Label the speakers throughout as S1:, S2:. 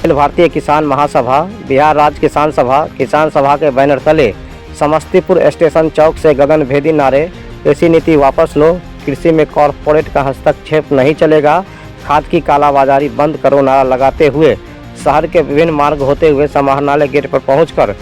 S1: अखिल भारतीय किसान महासभा, बिहार राज्य किसान सभा के बैनर तले समस्तीपुर स्टेशन चौक से गगनभेदी नारे, कृषि नीति वापस लो, कृषि में कॉरपोरेट का हस्तक्षेप नहीं चलेगा, खाद की कालाबाजारी बंद करो नारा लगाते हुए शहर के विभिन्न मार्ग होते हुए समाहरणालय गेट पर पहुंचकर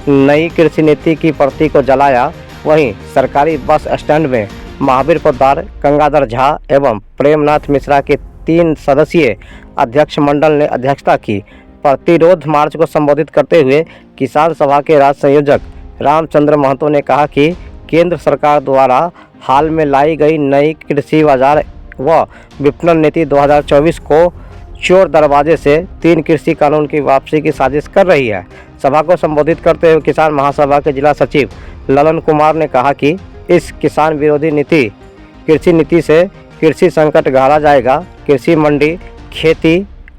S1: नई कृषि नीति की प्रति को जलाया। वहीं सरकारी बस स्टैंड में महावीर पोद्दार, गंगाधर झा एवं प्रेमनाथ मिश्रा के 3 सदस्यीय अध्यक्ष मंडल ने अध्यक्षता की। प्रतिरोध मार्च को संबोधित करते हुए किसान सभा के राज्य संयोजक रामचंद्र महतो ने कहा कि केंद्र सरकार द्वारा हाल में लाई गई नई कृषि बाजार व विपणन नीति 2024 को चोर दरवाजे से 3 कृषि कानून की वापसी की साजिश कर रही है। सभा को संबोधित करते हुए किसान महासभा के जिला सचिव ललन कुमार ने कहा कि इस किसान विरोधी कृषि नीति से कृषि संकट गहरा जाएगा। कृषि मंडी, खेती,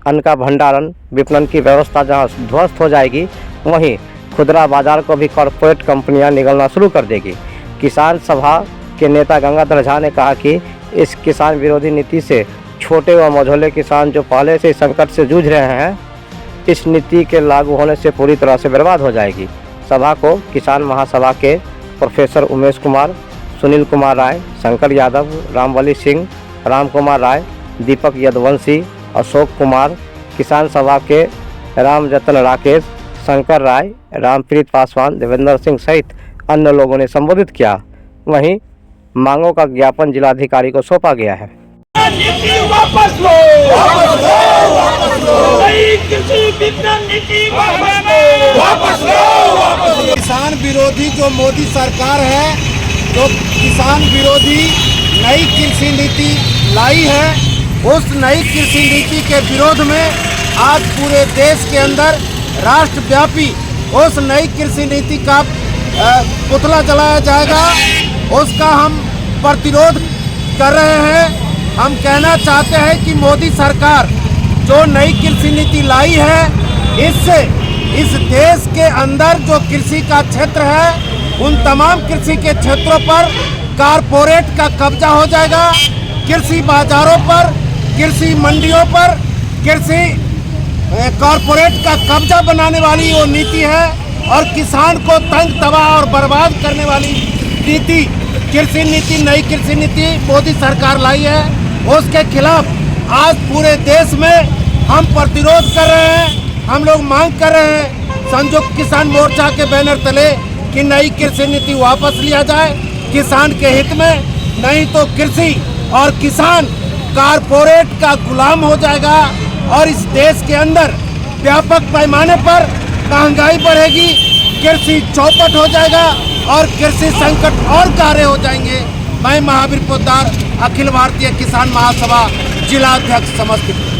S1: अन्न का भंडारण, विपणन की व्यवस्था जहां ध्वस्त हो जाएगी, वहीं खुदरा बाजार को भी कॉरपोरेट कंपनियां निगलना शुरू कर देगी। किसान सभा के नेता गंगाधर झा ने कहा कि इस किसान विरोधी नीति से छोटे व मझोले किसान जो पहले से संकट से जूझ रहे हैं, इस नीति के लागू होने से पूरी तरह से बर्बाद हो जाएगी। सभा को किसान महासभा के प्रोफेसर उमेश कुमार, सुनील कुमार राय, शंकर यादव, रामबली सिंह, राम कुमार राय, दीपक यदवंशी, अशोक कुमार, किसान सभा के रामजतन राकेश, शंकर राय, रामप्रीत पासवान, देवेंद्र सिंह सहित अन्य लोगों ने संबोधित किया। वहीं मांगों का ज्ञापन जिलाधिकारी को सौंपा गया है।
S2: नीति वापस लो, वापस लो, वापस लो, नई कृषि विपणन नीति वापस लो, वापस लो।
S3: किसान विरोधी जो मोदी सरकार है, जो किसान विरोधी नई कृषि नीति लाई है, उस नई कृषि नीति के विरोध में आज पूरे देश के अंदर राष्ट्रव्यापी उस नई कृषि नीति का पुतला जलाया जाएगा। उसका हम प्रतिरोध कर रहे हैं। हम कहना चाहते हैं कि मोदी सरकार जो नई कृषि नीति लाई है, इससे इस देश के अंदर जो कृषि का क्षेत्र है, उन तमाम कृषि के क्षेत्रों पर कारपोरेट का कब्जा हो जाएगा। कृषि बाजारों पर, कृषि मंडियों पर कृषि कारपोरेट का कब्जा बनाने वाली वो नीति है और किसान को तंग तबाह और बर्बाद करने वाली नीति कृषि नीति, नई कृषि नीति मोदी सरकार लाई है। उसके खिलाफ आज पूरे देश में हम प्रतिरोध कर रहे हैं। हम लोग मांग कर रहे हैं संयुक्त किसान मोर्चा के बैनर तले कि नई कृषि नीति वापस लिया जाए किसान के हित में, नहीं तो कृषि और किसान कारपोरेट का गुलाम हो जाएगा और इस देश के अंदर व्यापक पैमाने पर महंगाई बढ़ेगी, कृषि चौपट हो जाएगा और कृषि संकट और गहरे हो जाएंगे। मैं महावीर पोद्दार, अखिल भारतीय किसान महासभा जिला अध्यक्ष समस्तीपुर।